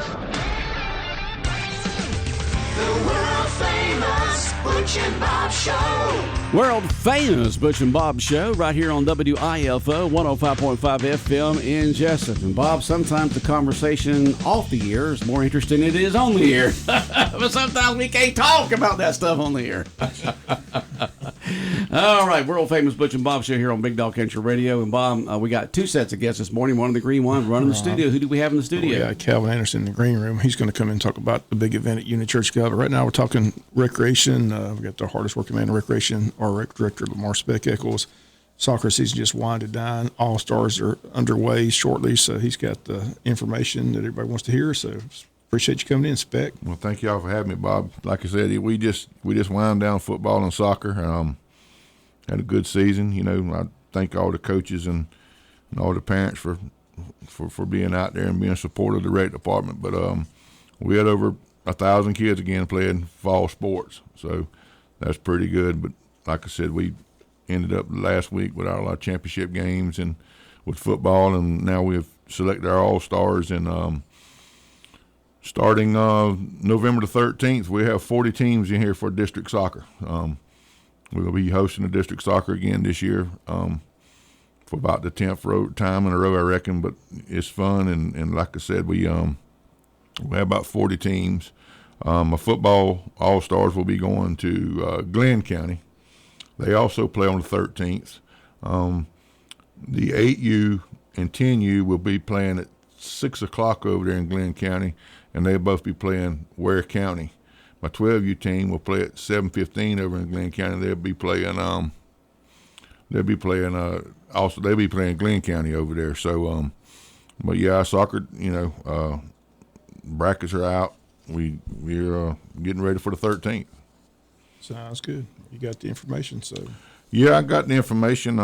The world-famous Butch and Bob Show. World famous Butch and Bob Show right here on WIFO 105.5 FM in Jesup. And Bob, sometimes the conversation off the air is more interesting than it is on the air. But sometimes we can't talk about that stuff on the air. All right, world famous Butch and Bob Show here on Big Dog Country Radio. And Bob, we got two sets of guests this morning. One in the green, one running the studio. Who do we have in the studio? We got Calvin Anderson in the green room. He's going to come in and talk about the big event at Unity Church Gov. Right now we're talking recreation. We got the hardest working man in recreation, our rec director, Lamar Speck-Eccles. Soccer season just winded down. All-Stars are underway shortly, so he's got the information that everybody wants to hear. So appreciate you coming in, Speck. Well, thank y'all for having me, Bob. Like I said, we just wound down football and soccer. Had a good season. You know, I thank all the coaches and all the parents for being out there and being supportive of the rec department. But we had over 1,000 kids again playing fall sports, so that's pretty good. But like I said, we ended up last week with our championship games and with football, and now we've selected our all-stars. And starting November the 13th, we have 40 teams in here for district soccer. We're going to be hosting the district soccer again this year for about the 10th time in a row, I reckon. But it's fun, and like I said, we have about 40 teams. My football all-stars will be going to Glenn County. They also play on the 13th. The 8U and 10U will be playing at 6 o'clock over there in Glenn County, and they'll both be playing Ware County. My 12U team will play at 7:15 over in Glenn County. They'll be playing Glenn County over there. So, but yeah, soccer, brackets are out. We're getting ready for the 13th. Sounds good. You got the information, so. Yeah, I got the information.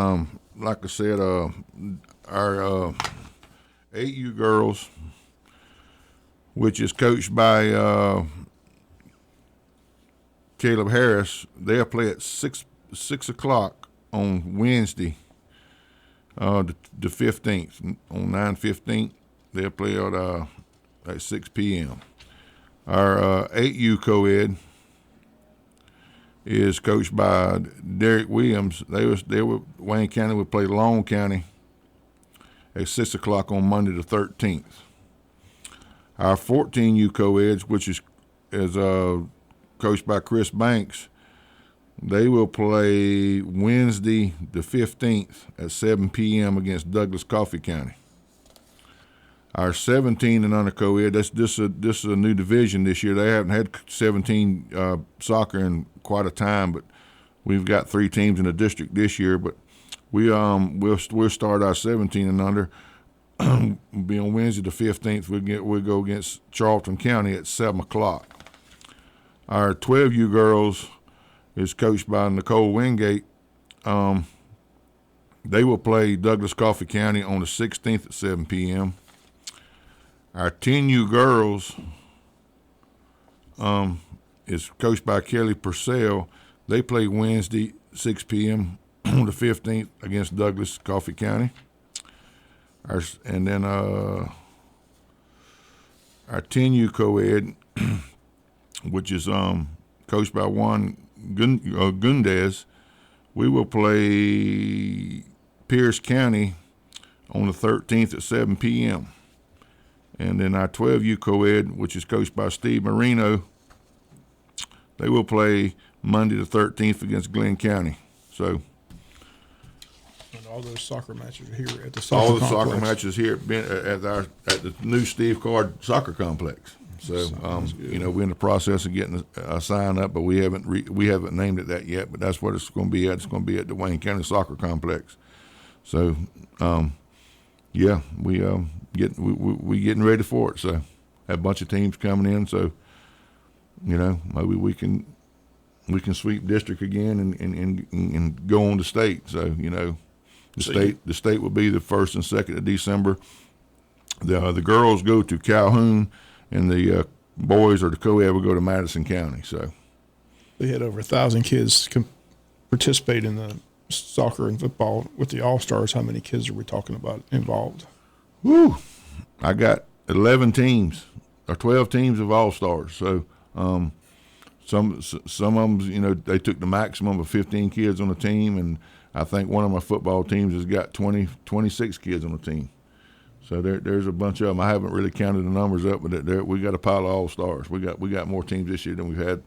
Like I said, our 8U girls, which is coached by Caleb Harris, they'll play at 6 o'clock on Wednesday, the 15th. On 9/15, they'll play at 6 p.m. Our 8U co-ed is coached by Derek Williams. Wayne County would play Long County at 6 o'clock on Monday the 13th. Our 14U co-eds, which is coached by Chris Banks, they will play Wednesday the 15th at 7 p.m. against Douglas Coffee County. Our 17 and under co-ed, this is a new division this year. They haven't had 17 soccer in quite a time, but we've got 3 teams in the district this year. But we'll start our 17 and under. Be on Wednesday the 15th. We'll go against Charlton County at 7 o'clock. Our 12U girls is coached by Nicole Wingate. They will play Douglas Coffee County on the 16th at 7 p.m. Our 10U girls is coached by Kelly Purcell. They play Wednesday 6 p.m. on the 15th against Douglas Coffee County. Our 10U co-ed, which is coached by Juan Gundez, we will play Pierce County on the 13th at 7 p.m. And then our 12U co-ed, which is coached by Steve Marino, they will play Monday the 13th against Glenn County. So, and all those soccer matches are here at the soccer complex. All the soccer matches here at the new Steve Card Soccer Complex. So, we're in the process of getting a sign up, but we haven't named it that yet. But that's what it's going to be at. It's going to be at the Wayne County Soccer Complex. So, we getting ready for it. So, have a bunch of teams coming in. So, maybe we can sweep district again and go on to state. So, the state will be the 1st and 2nd of December. The girls go to Calhoun, and the boys or the co-ed will go to Madison County. So they had over 1,000 kids participate in the soccer and football with the All-Stars. How many kids are we talking about involved? Woo! I got 11 teams 12 teams of all-stars. So some of them, you know, they took the maximum of 15 kids on the team, and I think one of my football teams has got 26 kids on the team. So there's a bunch of them. I haven't really counted the numbers up, but we got a pile of all-stars. We got more teams this year than we've had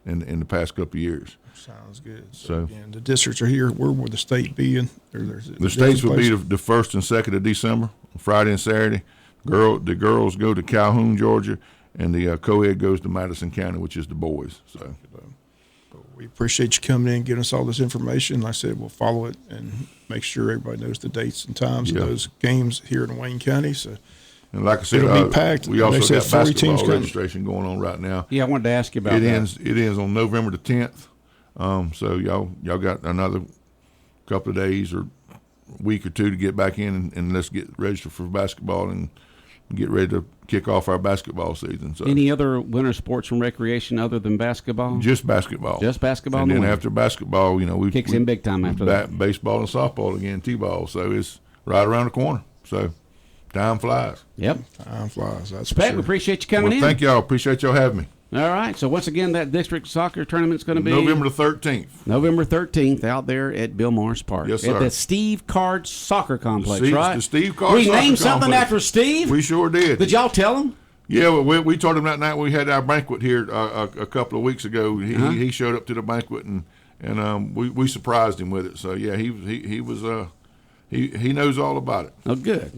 in the past couple of years. Sounds good. So again, the districts are here. Where will the state be? The states will be the 1st and 2nd of December, Friday and Saturday. The girls go to Calhoun, Georgia, and the co-ed goes to Madison County, which is the boys. So we appreciate you coming in, giving us all this information. Like I said, we'll follow it and make sure everybody knows the dates and times of those games here in Wayne County. So, and like I said, it'll be packed. We also got 40 teams basketball registration going on right now. Yeah, I wanted to ask you about that. It ends on November the 10th. So y'all got another couple of days or week or two to get back in and let's get registered for basketball and get ready to kick off our basketball season. So any other winter sports and recreation other than basketball? Just basketball. Just basketball. And in the then winter. after basketball, you know, we kicks in big time after that. Baseball and softball again, t-ball. So it's right around the corner. So time flies. Yep. Time flies. That's Pat, for we sure. appreciate you coming in. Thank y'all. Appreciate y'all having me. All right. So once again, that district soccer tournament's going to be November the 13th. November 13th out there at Bill Morris Park. Yes, sir. At the Steve Card Soccer Complex, Steve, right? The Steve Card We Soccer named something Complex. after Steve? We sure did. Did y'all tell him? Yeah, well, we told him that night we had our banquet here a couple of weeks ago. He showed up to the banquet and we surprised him with it. So yeah, he was he knows all about it. Oh, good.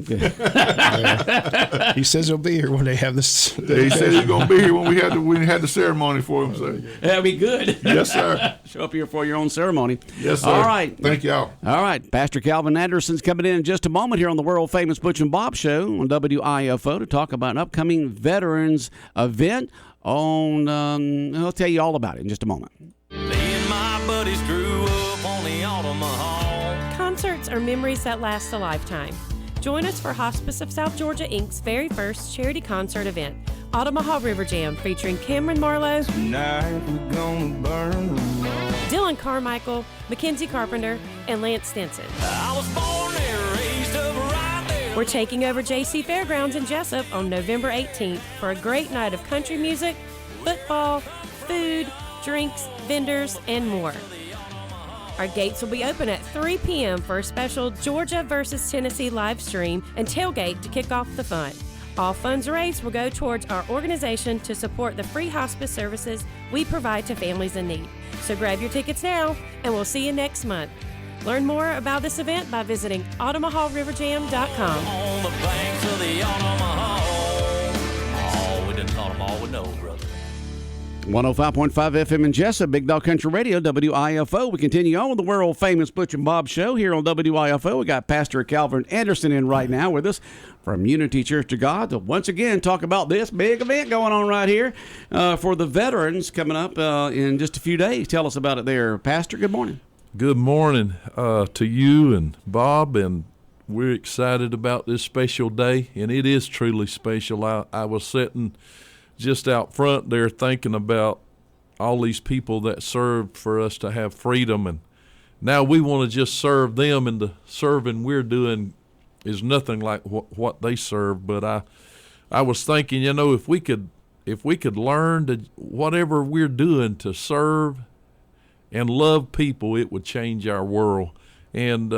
He says he'll be here when they have this. He said he's gonna be here when we had the ceremony for him. So That'd be good. yes, sir. Show up here for your own ceremony. Yes, sir. All right. Thank y'all. All right. Pastor Calvin Anderson's coming in just a moment here on the world famous Butch and Bob Show on WIFO to talk about an upcoming veterans event on, I'll tell you all about it in just a moment. Me and my buddies grew up on the Omaha. Concerts are memories that last a lifetime. Join us for Hospice of South Georgia, Inc.'s very first charity concert event, Omaha River Jam, featuring Cameron Marlowe, Tonight we're gonna burn them all. Dylan Carmichael, Mackenzie Carpenter, and Lance Stinson. I was born there, raised up right there. We're taking over JC Fairgrounds in Jesup on November 18th for a great night of country music, football, food, drinks, vendors, and more. Our gates will be open at 3 p.m. for a special Georgia versus Tennessee live stream and tailgate to kick off the fun. All funds raised will go towards our organization to support the free hospice services we provide to families in need. So grab your tickets now, and we'll see you next month. Learn more about this event by visiting OmahaRiverJam.com. On the banks of the Omaha. Oh, we done taught them all we know, brother. 105.5 FM in Jesup, Big Dog Country Radio, WIFO. We continue on with the world famous Butch and Bob Show here on WIFO. We got Pastor Calvin Anderson in right now with us from Unity Church of God to once again talk about this big event going on right here for the veterans coming up in just a few days. Tell us about it there, Pastor. Good morning. Good morning to you and Bob, and we're excited about this special day, and it is truly special. I was sitting just out front there thinking about all these people that served for us to have freedom, and now we want to just serve them, and the serving we're doing is nothing like what they serve. But I was thinking, you know, if we could learn to whatever we're doing to serve and love people, it would change our world. And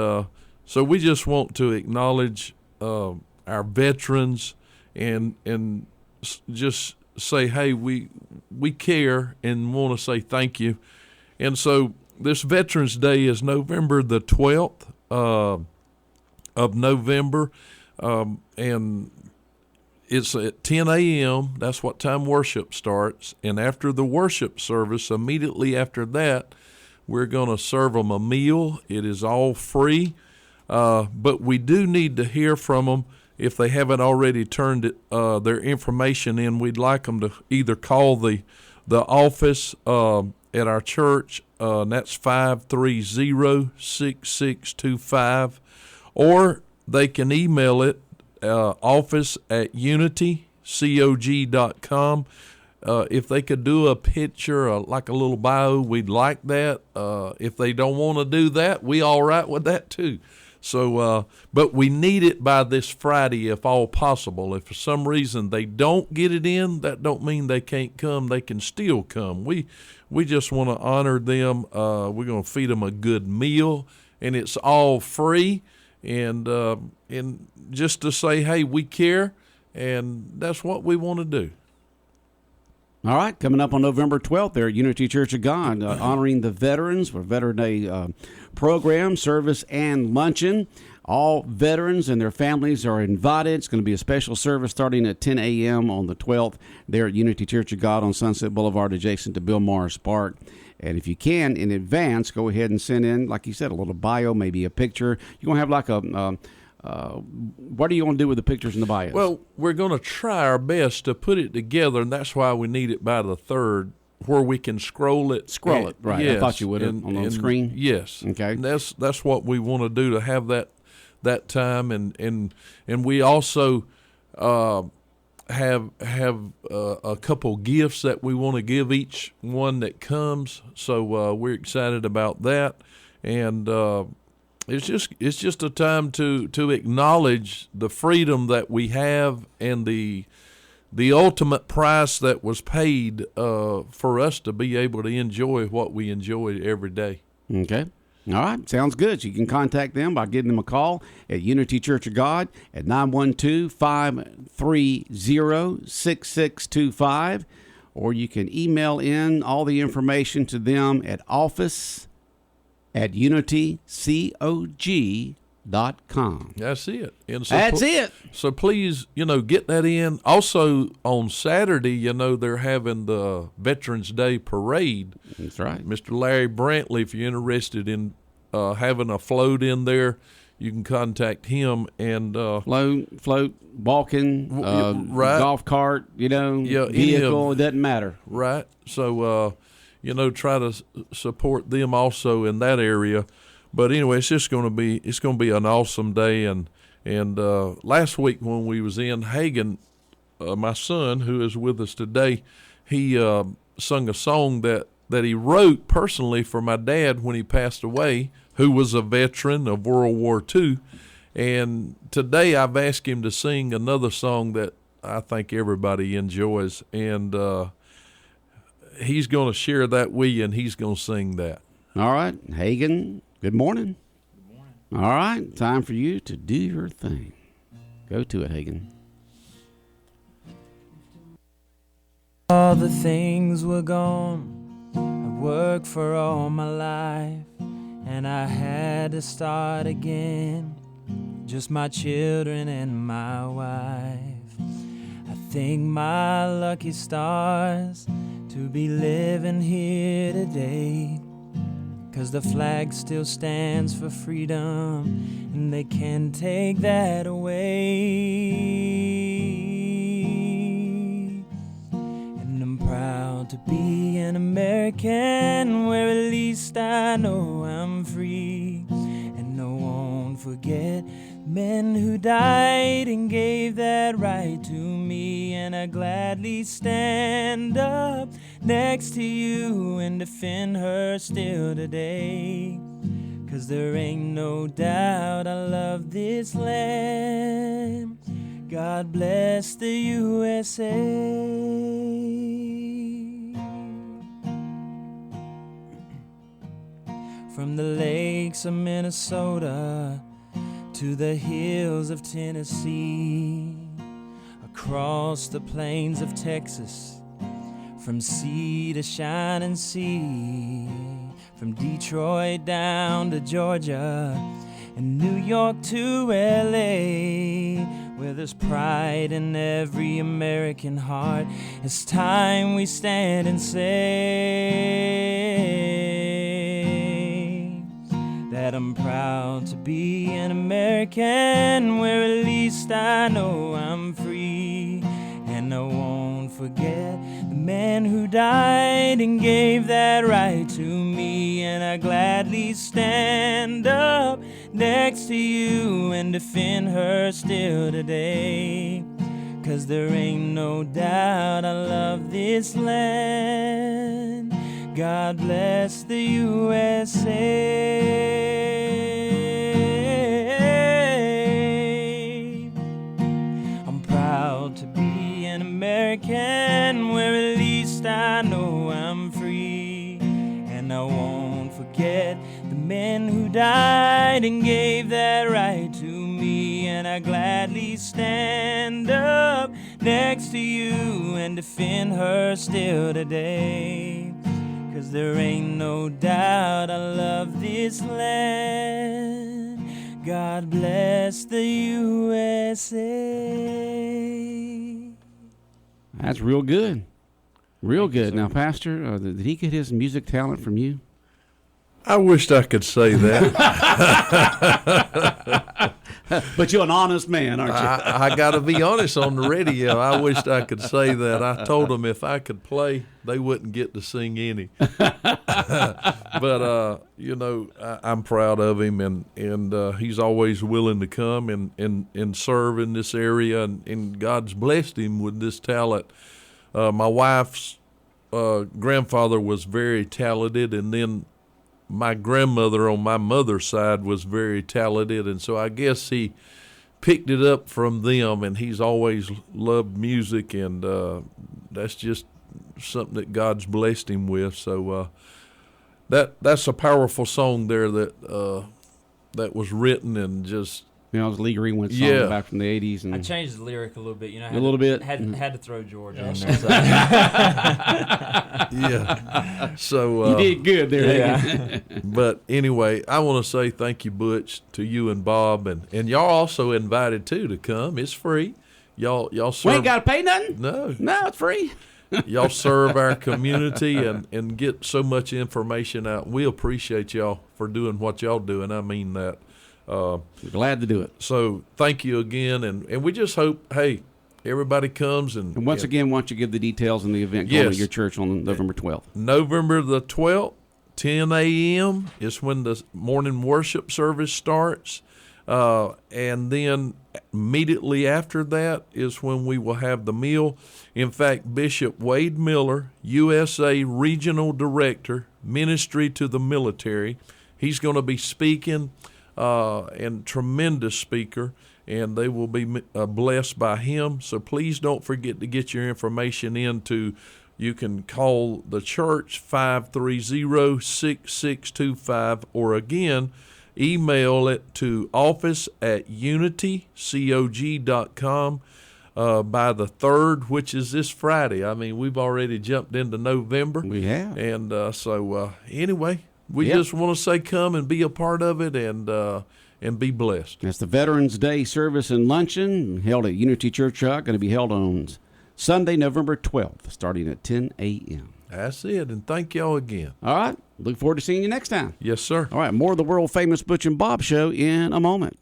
so we just want to acknowledge our veterans and just say, hey, we care and want to say thank you. And so this Veterans Day is November the 12th of November, and it's at 10 a.m. That's what time worship starts. And after the worship service, immediately after that, we're going to serve them a meal. It is all free, but we do need to hear from them. If they haven't already turned their information in, we'd like them to either call the office at our church, and that's 530-6625, or they can email it, office@unitycog.com. If they could do a picture, like a little bio, we'd like that. If they don't want to do that, we all right with that too. So, but we need it by this Friday if all possible. If for some reason they don't get it in, that don't mean they can't come. They can still come. We just want to honor them. We're going to feed them a good meal, and it's all free. And just to say, hey, we care, and that's what we want to do. All right, coming up on November 12th there at Unity Church of God, honoring the veterans for Veteran Day program, service, and luncheon. All veterans and their families are invited. It's going to be a special service starting at 10 a.m. on the 12th there at Unity Church of God on Sunset Boulevard adjacent to Bill Morris Park. And if you can, in advance, go ahead and send in, like you said, a little bio, maybe a picture. You're going to have like a what are you going to do with the pictures and the bios? Well, we're going to try our best to put it together, and that's why we need it by the 3rd, where we can scroll it. Scroll it, right. Yes, I thought you would have on the screen. Yes. Okay. And that's what we want to do, to have that time. And we also have a couple gifts that we want to give each one that comes. So we're excited about that. And it's just a time to acknowledge the freedom that we have and the ultimate price that was paid for us to be able to enjoy what we enjoy every day. Okay. All right. Sounds good. So you can contact them by giving them a call at Unity Church of God at 912-530-6625, or you can email in all the information to them at office@unitycog.com. That's it. And so That's it. So please, get that in. Also on Saturday, they're having the Veterans Day Parade. That's right. Mr. Larry Brantley, if you're interested in having a float in there, you can contact him. And float, walking, right. golf cart, vehicle, it doesn't matter. Right. So, try to support them also in that area. But anyway, it's going to be an awesome day. And last week when we was in Hagen, my son, who is with us today, he sung a song that he wrote personally for my dad when he passed away, who was a veteran of World War II. And today I've asked him to sing another song that I think everybody enjoys. And he's going to share that with you, and he's going to sing that. All right. Hagen, good morning. Good morning. All right. Time for you to do your thing. Go to it, Hagen. All the things were gone. I worked for all my life, and I had to start again. Just my children and my wife. I thank my lucky stars to be living here today, 'cause the flag still stands for freedom, and they can't take that away. And I'm proud to be an American, where at least I know I'm free. And I won't forget men who died and gave that right to me. And I gladly stand up next to you and defend her still today. 'Cause there ain't no doubt I love this land. God bless the USA. From the lakes of Minnesota to the hills of Tennessee, across the plains of Texas, from sea to shining sea, from Detroit down to Georgia, and New York to LA, where there's pride in every American heart. It's time we stand and say that I'm proud to be an American, where at least I know I'm free. And I won't forget the man who died and gave that right to me. And I gladly stand up next to you and defend her still today. 'Cause there ain't no doubt I love this land. God bless the USA. American, where at least I know I'm free. And I won't forget the men who died and gave that right to me. And I gladly stand up next to you and defend her still today. 'Cause there ain't no doubt I love this land. God bless the USA. That's real good. Real good. Now, Pastor, did he get his music talent from you? I wished I could say that. But you're an honest man, aren't you? I got to be honest on the radio. I wished I could say that. I told them if I could play, they wouldn't get to sing any. But, I'm proud of him, and he's always willing to come and serve in this area, and God's blessed him with this talent. My wife's grandfather was very talented, and then my grandmother on my mother's side was very talented, and so I guess he picked it up from them, and he's always loved music, and that's just something that God's blessed him with. So that's a powerful song there that was written, and just it was Lee Greenwood's song back from the 80s. And I changed the lyric a little bit. A little bit. Had to throw George in there. So. Yeah. So you did good there. Yeah. But anyway, I want to say thank you, Butch, to you and Bob, and y'all also invited too to come. It's free. Y'all serve. We ain't got to pay nothing. No, it's free. Y'all serve our community and get so much information out. We appreciate y'all for doing what y'all do, and I mean that. Glad to do it. So thank you again, and we just hope, hey, everybody comes and once again, why don't you give the details on the event going at your church on November 12th? November the 12th, 10 a.m. is when the morning worship service starts, and then immediately after that is when we will have the meal. In fact, Bishop Wade Miller, USA Regional Director, Ministry to the Military, he's going to be speaking. And tremendous speaker, and they will be blessed by him. So please don't forget to get your information into. You can call the church 530-6625, or again, email it to office@unitycog.com by the 3rd, which is this Friday. I mean, we've already jumped into November. We have. And anyway. We just want to say come and be a part of it and be blessed. That's the Veterans Day service and luncheon held at Unity Church. Going to be held on Sunday, November 12th, starting at 10 a.m. That's it, and thank y'all again. All right. Look forward to seeing you next time. Yes, sir. All right. More of the world-famous Butch and Bob Show in a moment.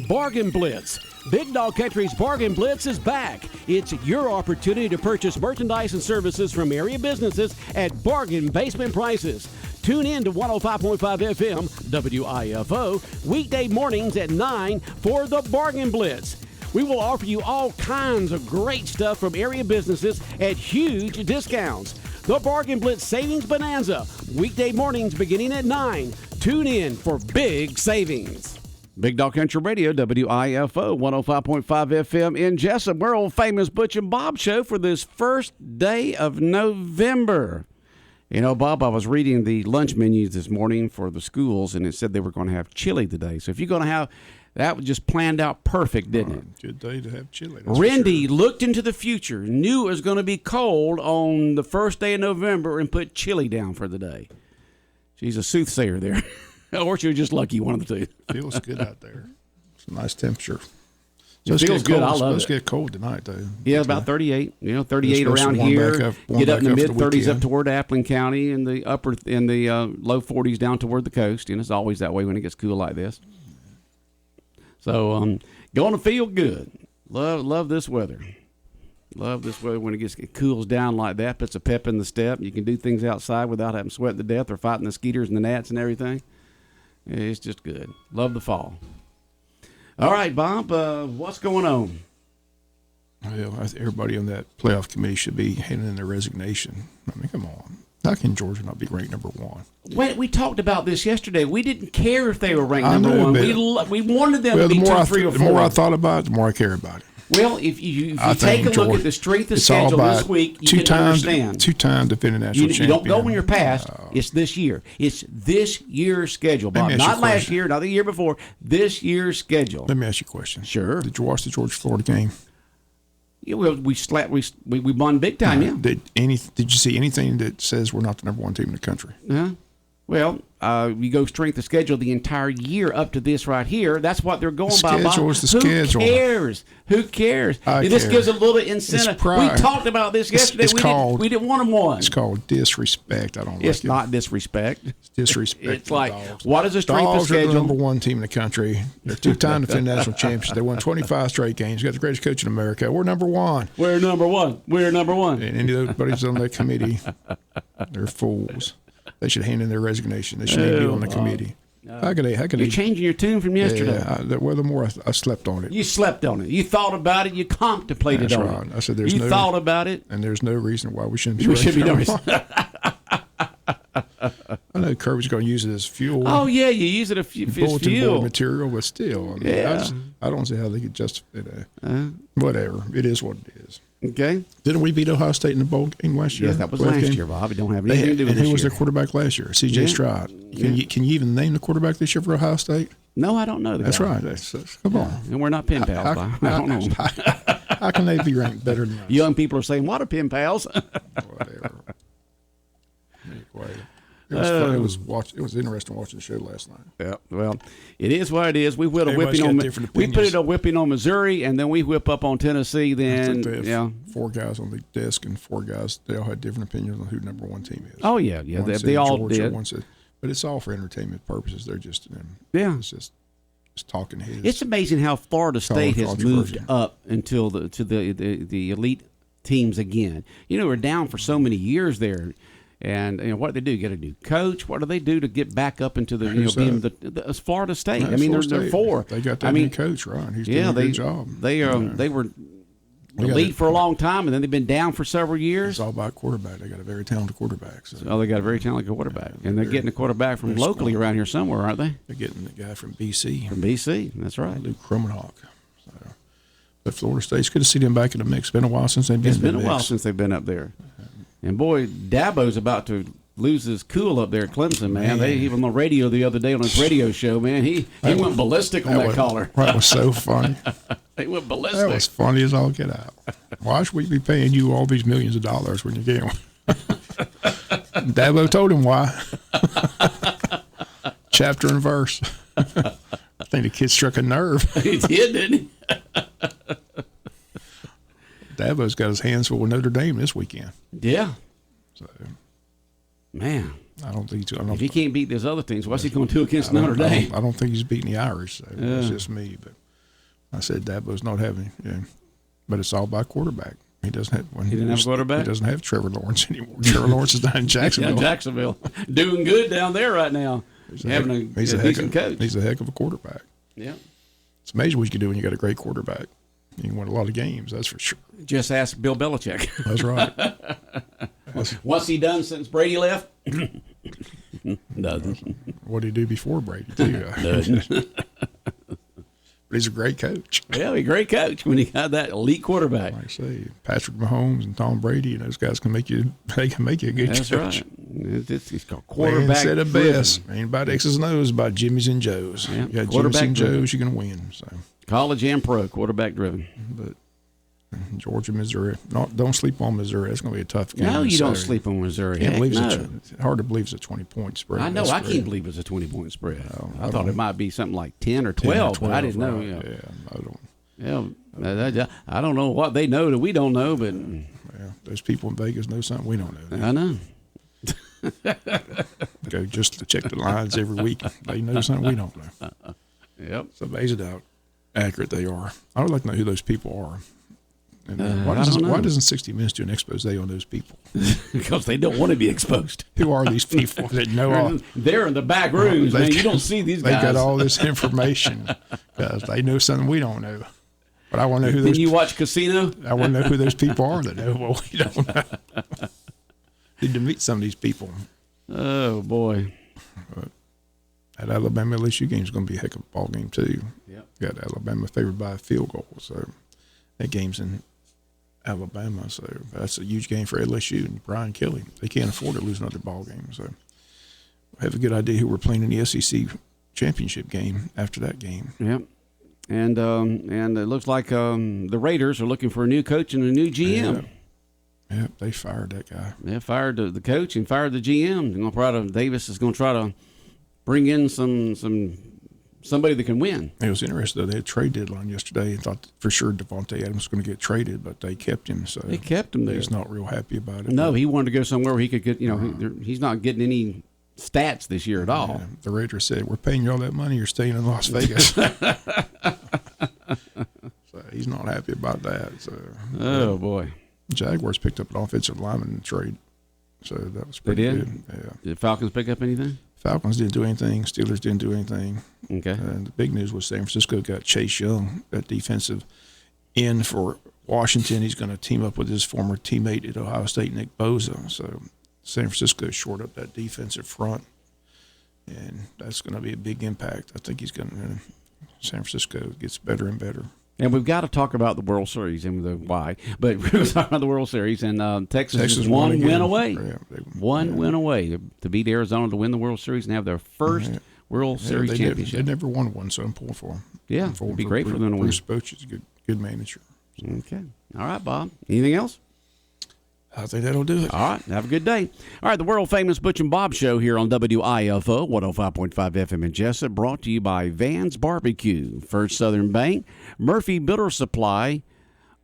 Bargain Blitz. Big Dog Country's Bargain Blitz is back. It's your opportunity to purchase merchandise and services from area businesses at bargain basement prices. Tune in to 105.5 FM WIFO weekday mornings at 9 for the Bargain Blitz. We will offer you all kinds of great stuff from area businesses at huge discounts. The Bargain Blitz Savings Bonanza, weekday mornings beginning at 9. Tune in for big savings. Big Dog Country Radio, WIFO 105.5 FM in Jesup. We're old famous Butch and Bob Show for this first day of November. You know, Bob, I was reading the lunch menus this morning for the schools, and it said they were going to have chili today. So if you're going to have, that was just planned out perfect, didn't it? Good day to have chili. Randy looked into the future, knew it was going to be cold on the first day of November, and put chili down for the day. She's a soothsayer there. Or she was just lucky, one of the two. Feels good out there. It's a nice temperature. It feels good. I love it. Let's get cold tonight, though. Yeah, about 38. 38 around here. Get up in the mid-30s up toward Appling County, and the low 40s down toward the coast. And it's always that way when it gets cool like this. So, going to feel good. Love this weather. Love this weather when it cools down like that. Puts a pep in the step. You can do things outside without having sweat to death or fighting the mosquitoes and the gnats and everything. It's just good. Love the fall. All right, Bob, what's going on? Well, everybody on that playoff committee should be handing in their resignation. I mean, come on. How can Georgia not be ranked number one? Wait, we talked about this yesterday. We didn't care if they were ranked number one. We wanted them to be 2, 3, or 4. The more I thought about it, the more I care about it. Well, if you I take a think, look George, at the strength of it's all schedule this about week, you can understand. Two-time defending national You champion. don't go in your past. It's this year. It's this year's schedule, Let Bob. me ask you Not a last question. year, not the year before. This year's schedule. Let me ask you a question. Sure. Did you watch the Georgia-Florida game? Yeah, we won big time, yeah. Did you see anything that says we're not the number one team in the country? Well, you go strength of schedule the entire year up to this right here. That's what they're going by. Schedule is the schedule. Who cares? Who cares? This gives a little incentive. We talked about this yesterday. We didn't want them one. It's called disrespect. I don't like it. It's not disrespect. It's disrespect. It's like, dogs. what is the strength Dogs of schedule? are the number one team in the country. They're two-time defending national champions. They won 25 straight games. Got the greatest coach in America. We're number one. We're number one. We're number one. And any of those buddies on that committee, they're fools. They should hand in their resignation. They shouldn't even be on the committee. How could You're they? changing your tune from yesterday. Well, the more I slept on it. You slept on it. You thought about it. You contemplated That's on right. it. I said there's you no- thought about it. And there's no reason why we shouldn't be. We should be doing I know Kirby's going to use it as fuel. Oh yeah, you use it as bulletin fuel. board material, but still, I mean, Yeah. I don't see how they could justify it. Whatever, it is what it is. Okay. Didn't we beat Ohio State in the bowl game last year? Yes, that was Playoff last game? year, Bob. It don't have They anything had, to do with and this who was year. their quarterback last year? C.J. Yeah. Stroud. Yeah. Can you even name the quarterback this year for Ohio State? No, I don't know. That's guy. right. Come on. And we're not pen pals, Bob. I don't know. How can they be ranked better than us? Young people are saying, "What are pen pals?" Whatever. Anyway, it was fun. It was interesting watching the show last night. Yeah, well, it is what it is. We put a Everybody's whipping on. got different We put opinions. it a whipping on Missouri, and then we whip up on Tennessee. I Then, think they yeah. have 4 guys on the desk, and 4 guys, they all had different opinions on who number one team is. Oh yeah. One They said all Georgia, did. One said, but it's all for entertainment purposes. They're just, Yeah. it's just talking heads. It's amazing how Florida State has controversy. moved up until the elite teams again. We're down for so many years there. And what do they do? Get a new coach? What do they do to get back up into the being the Florida State? That's I mean, Florida they're State. 4. They got that new coach, right? He's doing a good job. They were elite for a long time, and then they've been down for several years. It's all about quarterback. They got a very talented quarterback. So Oh, they got a very talented quarterback, and they're getting a quarterback from locally around here somewhere, aren't they? they're getting the guy from BC, From BC, that's right. Luke Krummenhoek. So, but Florida State's good to see them back in the mix. It's been a while since they've been It's in the been a mix. while since they've been up there, and boy, Dabo's about to lose his cool up there at Clemson, man. They even on the radio the other day on his radio show, man. He went ballistic on that caller. That was so funny. He went That ballistic. was funny as all get out. Why should we be paying you all these millions of dollars when you get one? Dabo told him why. Chapter and verse. I think the kid struck a nerve. He did, didn't he? Dabo's got his hands full with Notre Dame this weekend. Yeah. So Man, I don't think if he can't beat those other teams, what's he going to do against Notre Dame? I don't think he's beating the Irish. So It's just me. But I said Dabo's not having. Yeah, but it's all by quarterback. He doesn't have. He didn't have a quarterback? He doesn't have Trevor Lawrence anymore. Trevor Lawrence is down in Jacksonville. Yeah, Jacksonville. Doing good down there right now. Having a decent coach. He's a heck of a quarterback. Yeah. It's amazing what you can do when you got a great quarterback. You can win a lot of games, that's for sure. Just ask Bill Belichick. That's right. What's he done since Brady left? Nothing. What did he do before Brady, too? Nothing. But he's a great coach. Yeah, he's a great coach when he got that elite quarterback. Like I say, Patrick Mahomes and Tom Brady, and those guys can make you a good That's coach. right. It's called Man quarterback. said it driven. best. Ain't about X's and O's, about Jimmy's and Joe's. Yeah, You got quarterback Jimmy's and driven. Joe's, you're going to win. So, College and pro, quarterback driven. but Georgia, Missouri, don't sleep on Missouri. It's going to be a tough game. No, on you don't Saturday. sleep on Missouri. Can't Heck, believe no. it's hard to believe it's a 20-point spread. I know. That I spread. can't believe it's a 20-point spread. I I thought it might be something like 10 or 12, but I didn't know. right. Yeah. Yeah, I don't. I don't know what they know that we don't know, but Yeah, those people in Vegas know something we don't know. I know. Go just to check the lines every week. They know something we don't know. Yep. It's amazing how accurate they are. I would like to know who those people are. And why I don't know. doesn't 60 Minutes do an expose on those people? Because they don't want to be exposed. Who are these people that know all? They're in the back rooms, man. You don't see these They've guys. got all this information because they know something we don't know. But I want to know who Then those. you watch Casino? I want to know who those people are that know what we don't know. Need to meet some of these people. Oh, boy. That Alabama LSU game is going to be a heck of a ball game too. Yep. Got Alabama favored by a field goal, so That game's in Alabama, so that's a huge game for LSU and Brian Kelly. They can't afford to lose another ball game. So I have a good idea who we're playing in the SEC championship game after that game. Yep. And it looks like the Raiders are looking for a new coach and a new GM. Yeah, they fired that guy. They fired the coach and fired the GM. Davis is going to try to bring in somebody that can win. It was interesting, though. They had a trade deadline yesterday and thought for sure Devontae Adams was going to get traded, but they kept him. So they kept him there. He's not real happy about it. No, he wanted to go somewhere where he could get, he's not getting any stats this year at all. Yeah, the Raiders said, we're paying you all that money. You're staying in Las Vegas. So he's not happy about that. So oh, boy. Jaguars picked up an offensive lineman in the trade. So that was pretty good. Yeah. Did Falcons pick up anything? Falcons didn't do anything. Steelers didn't do anything. Okay. And the big news was San Francisco got Chase Young, that defensive end for Washington. He's going to team up with his former teammate at Ohio State, Nick Bosa. So San Francisco shored up that defensive front, and that's going to be a big impact. I think San Francisco gets better and better. And we've got to talk about the World Series and the why. But we're going to talk about the World Series, and Texas is one win away. Yeah, one win away to beat Arizona to win the World Series and have their first World Series championship. They never won one, so I'm pulling for them. Yeah, it'd be great for them to win. Bruce Butch is a good manager. Okay. All right, Bob. Anything else? I think that'll do it. All right. Have a good day. All right. The world-famous Butch and Bob Show here on WIFO 105.5 FM in Jesup, brought to you by Van's Barbecue, First Southern Bank, Murphy Builder Supply,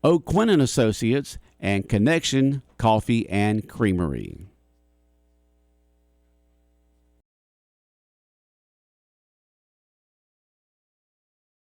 O'Quinn & Associates, and Connection Coffee and Creamery.